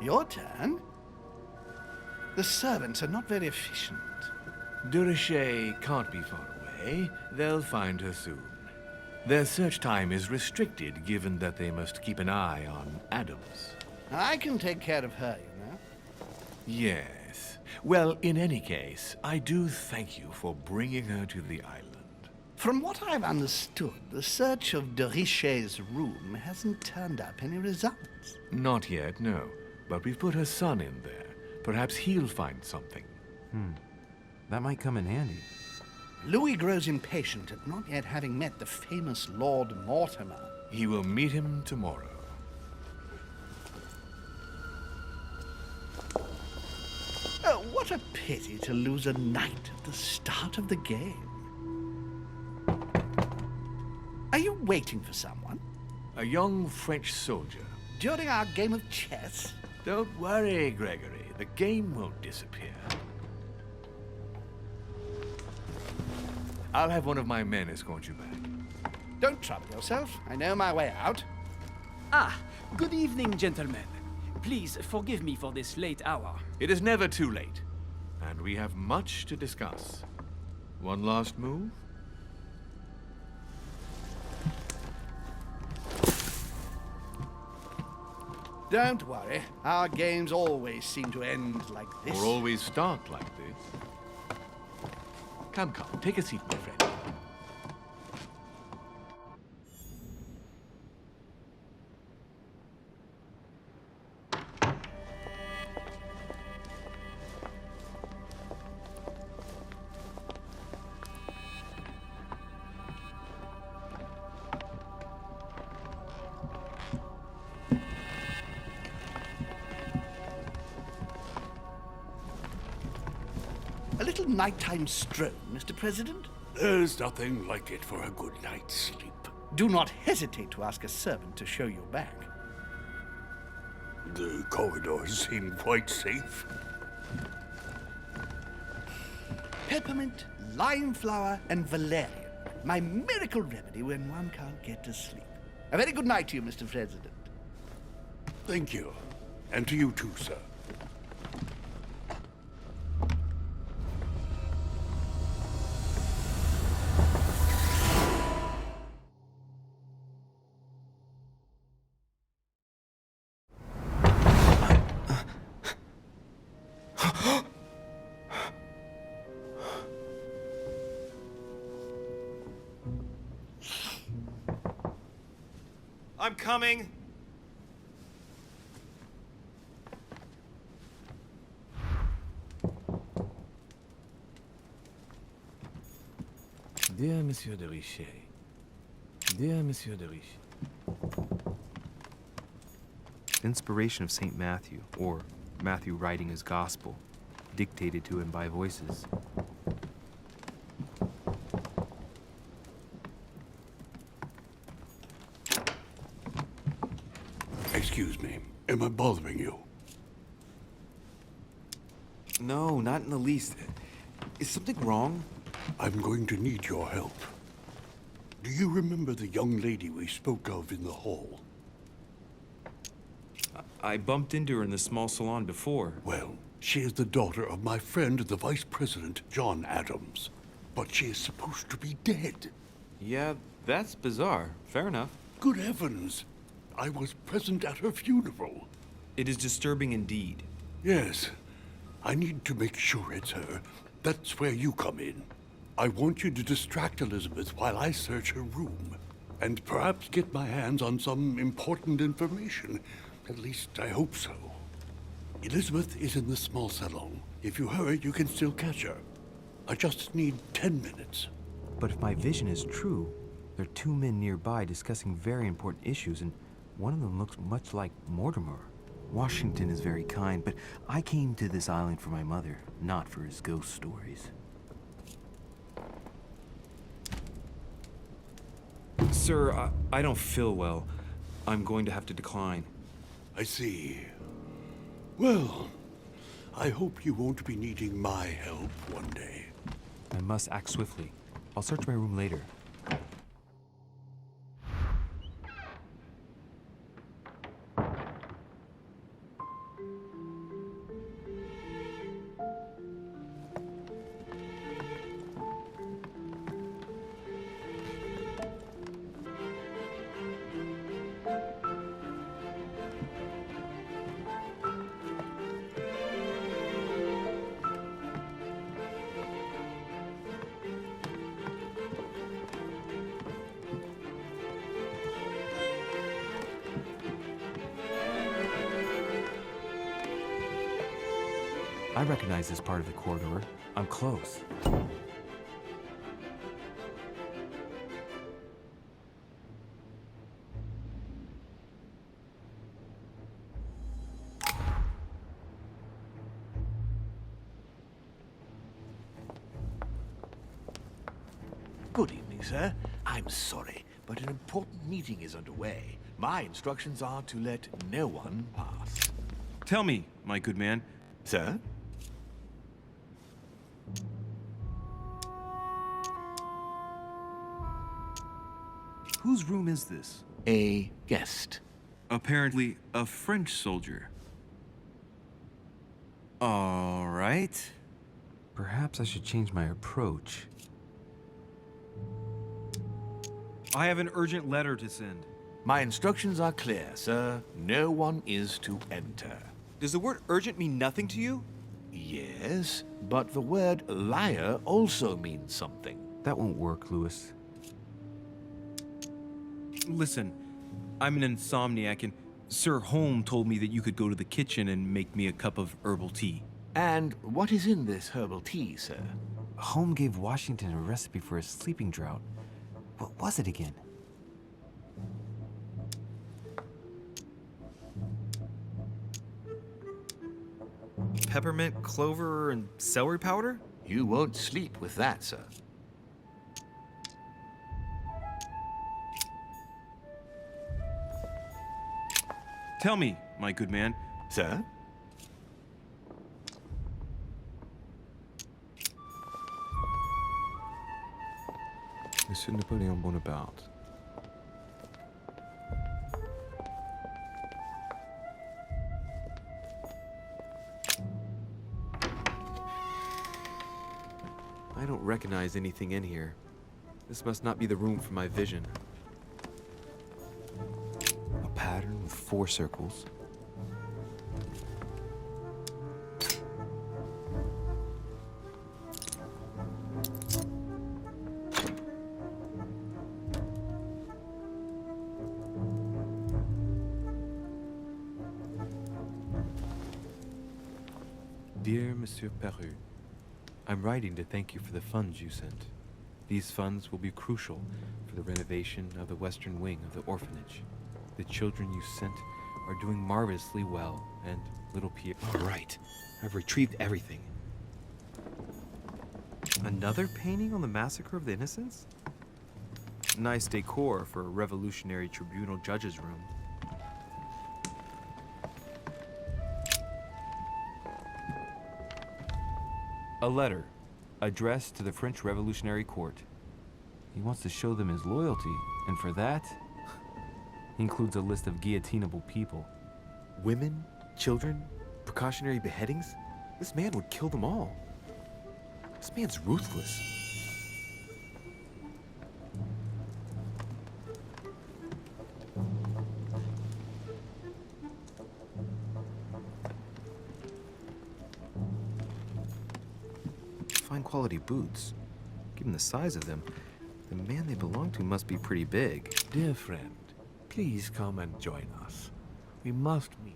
Your turn? The servants are not very efficient. Deriviere can't be far away. They'll find her soon. Their search time is restricted, given that they must keep an eye on Adams. I can take care of her, you know. Yes. Well, in any case, I do thank you for bringing her to the island. From what I've understood, the search of Deriviere's room hasn't turned up any results. Not yet, no. But we've put her son in there. Perhaps he'll find something. That might come in handy. Louis grows impatient at not yet having met the famous Lord Mortimer. He will meet him tomorrow. Oh, what a pity to lose a knight at the start of the game. Are you waiting for someone? A young French soldier. During our game of chess? Don't worry, Gregory. The game won't disappear. I'll have one of my men escort you back. Don't trouble yourself. I know my way out. Ah, good evening, gentlemen. Please forgive me for this late hour. It is never too late, and we have much to discuss. One last move? Don't worry. Our games always seem to end like this. Or always start like this. Come, take a seat, my friend. A little nighttime stroll, Mr. President? There's nothing like it for a good night's sleep. Do not hesitate to ask a servant to show you back. The corridors seem quite safe. Peppermint, lime flower, and valerian. My miracle remedy when one can't get to sleep. A very good night to you, Mr. President. Thank you. And to you too, sir. I'm coming. Dear Monsieur Deriviere. Dear Monsieur Deriviere. Inspiration of St. Matthew, or Matthew writing his gospel, dictated to him by voices. Excuse me. Am I bothering you? No, not in the least. Is something wrong? I'm going to need your help. Do you remember the young lady we spoke of in the hall? I bumped into her in the small salon before. Well, she is the daughter of my friend, the Vice President, John Adams. But she is supposed to be dead. Yeah, that's bizarre. Fair enough. Good heavens! I was present at her funeral. It is disturbing indeed. Yes. I need to make sure it's her. That's where you come in. I want you to distract Elizabeth while I search her room. And perhaps get my hands on some important information. At least, I hope so. Elizabeth is in the small salon. If you hurry, you can still catch her. I just need 10 minutes. But if my vision is true, there are two men nearby discussing very important issues, and one of them looks much like Mortimer. Washington is very kind, but I came to this island for my mother, not for his ghost stories. Sir, I don't feel well. I'm going to have to decline. I see. Well, I hope you won't be needing my help one day. I must act swiftly. I'll search my room later. I recognize this part of the corridor. I'm close. Good evening, sir. I'm sorry, but an important meeting is underway. My instructions are to let no one pass. Tell me, my good man. Sir? Whose room is this? A guest. Apparently a French soldier. All right. Perhaps I should change my approach. I have an urgent letter to send. My instructions are clear, sir. No one is to enter. Does the word urgent mean nothing to you? Yes, but the word liar also means something. That won't work, Louis. Listen, I'm an insomniac, and Sir Holm told me that you could go to the kitchen and make me a cup of herbal tea. And what is in this herbal tea, sir? Holm gave Washington a recipe for a sleeping drought. What was it again? Peppermint, clover, and celery powder? You won't sleep with that, sir. Tell me, my good man. Sir? Monsieur Napoleon Bonaparte. I don't recognize anything in here. This must not be the room for my vision. A pattern with 4 circles. Dear Monsieur Peru, I'm writing to thank you for the funds you sent. These funds will be crucial for the renovation of the western wing of the orphanage. The children you sent are doing marvelously well, and little Pierre... All right, I've retrieved everything. Another painting on the massacre of the innocents? Nice decor for a revolutionary tribunal judge's room. A letter, addressed to the French Revolutionary Court. He wants to show them his loyalty, and for that, he includes a list of guillotinable people. Women, children, precautionary beheadings? This man would kill them all. This man's ruthless. Fine quality boots. Given the size of them, the man they belong to must be pretty big. Dear friend, please come and join us. We must meet.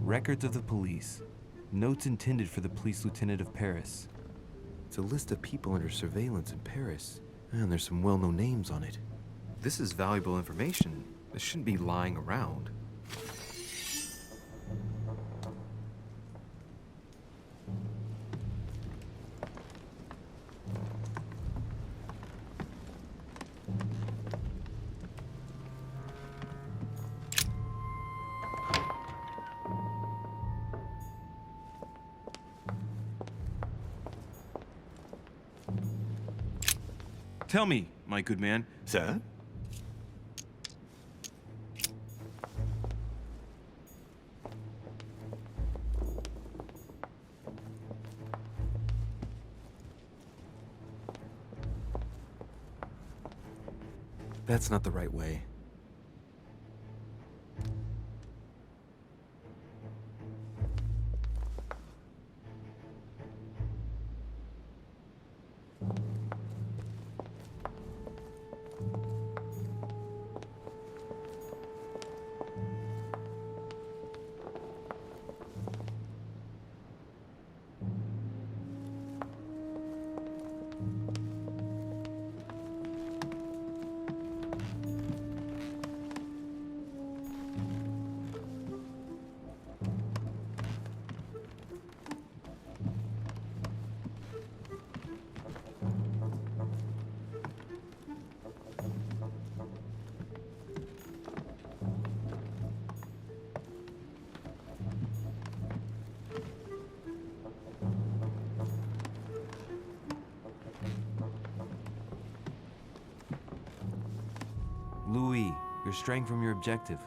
Records of the police. Notes intended for the police lieutenant of Paris. It's a list of people under surveillance in Paris. And there's some well-known names on it. This is valuable information. This shouldn't be lying around. Tell me, my good man. Sir? That's not the right way. You're straying from your objective.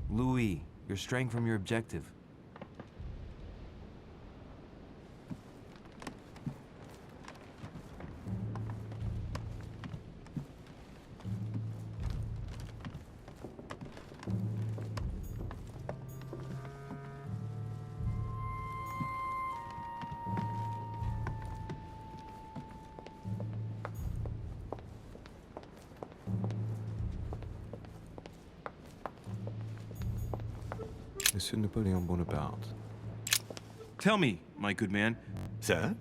Louis, you're straying from your objective. Monsieur Napoleon Bonaparte. Tell me, my good man. Sir?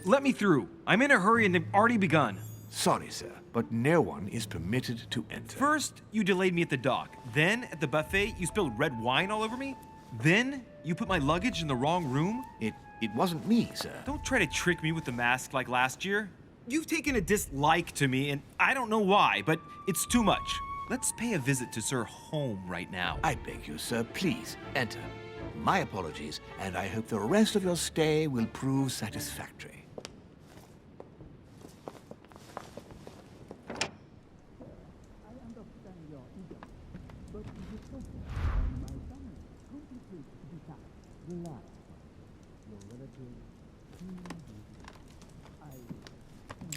Let me through. I'm in a hurry and they've already begun. Sorry, sir, but no one is permitted to enter. First, you delayed me at the dock. Then, at the buffet, you spilled red wine all over me. Then, you put my luggage in the wrong room. It wasn't me, sir. Don't try to trick me with the mask like last year. You've taken a dislike to me, and I don't know why, but it's too much. Let's pay a visit to Sir Home right now. I beg you, sir, please enter. My apologies, and I hope the rest of your stay will prove satisfactory.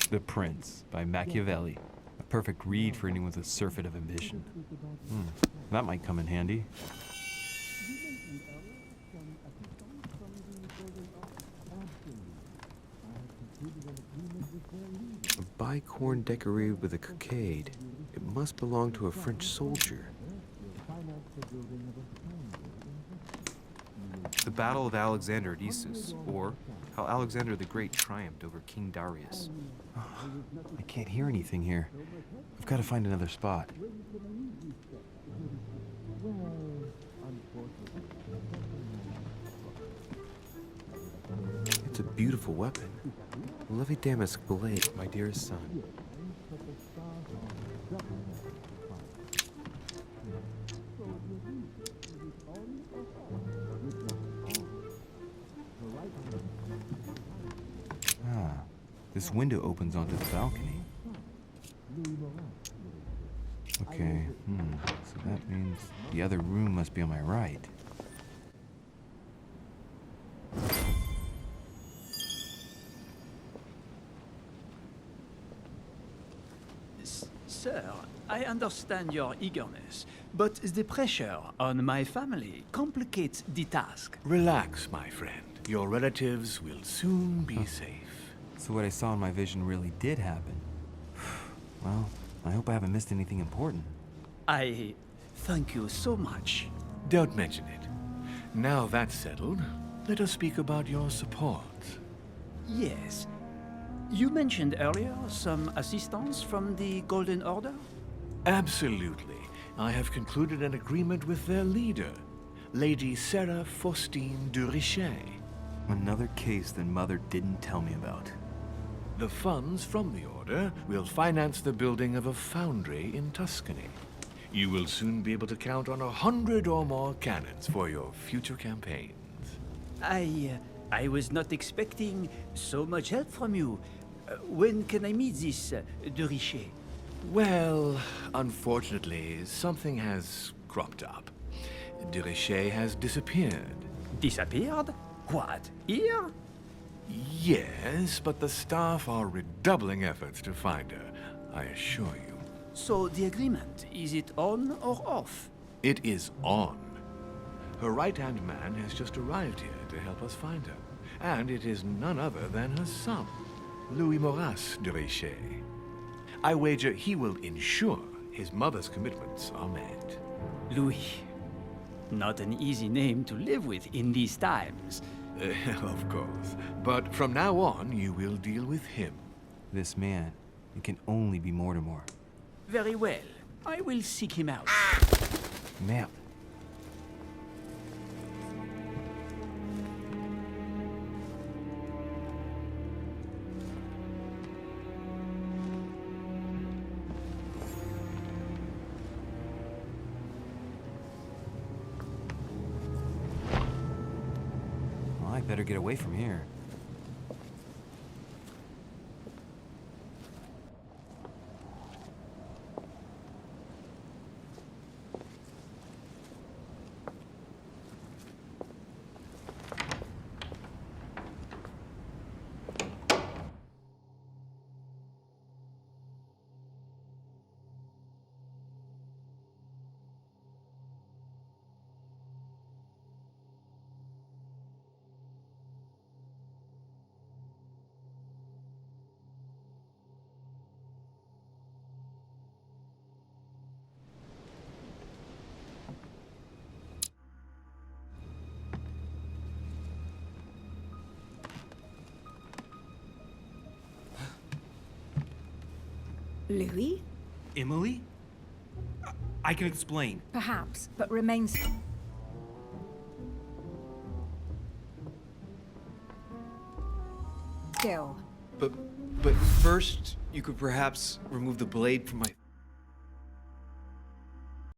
The Prince by Machiavelli. A perfect read for anyone with a surfeit of ambition. That might come in handy. A bicorn decorated with a cockade. It must belong to a French soldier. The Battle of Alexander at Issus, or how Alexander the Great triumphed over King Darius. I can't hear anything here. I've got to find another spot. It's a beautiful weapon. A lovely damask blade, my dearest son. This window opens onto the balcony. Okay, so that means the other room must be on my right. Sir, I understand your eagerness, but the pressure on my family complicates the task. Relax, my friend. Your relatives will soon be safe. So what I saw in my vision really did happen. Well, I hope I haven't missed anything important. I thank you so much. Don't mention it. Now that's settled, let us speak about your support. Yes. You mentioned earlier some assistance from the Golden Order? Absolutely. I have concluded an agreement with their leader, Lady Sarah Faustine de Richet. Another case that Mother didn't tell me about. The funds from the order will finance the building of a foundry in Tuscany. You will soon be able to count on 100 or more cannons for your future campaigns. I was not expecting so much help from you. When can I meet this de Richet? Well, unfortunately, something has cropped up. De Richet has disappeared. Disappeared? What, here? Yes, but the staff are redoubling efforts to find her, I assure you. So the agreement, is it on or off? It is on. Her right-hand man has just arrived here to help us find her. And it is none other than her son, Louis Maurice de Richet. I wager he will ensure his mother's commitments are met. Louis. Not an easy name to live with in these times. Of course. But from now on, you will deal with him. This man, it can only be Mortimer. Very well. I will seek him out. Map. Better get away from here. Louis? Emily? I can explain. Perhaps, but remains... Still. But first, you could perhaps remove the blade from my...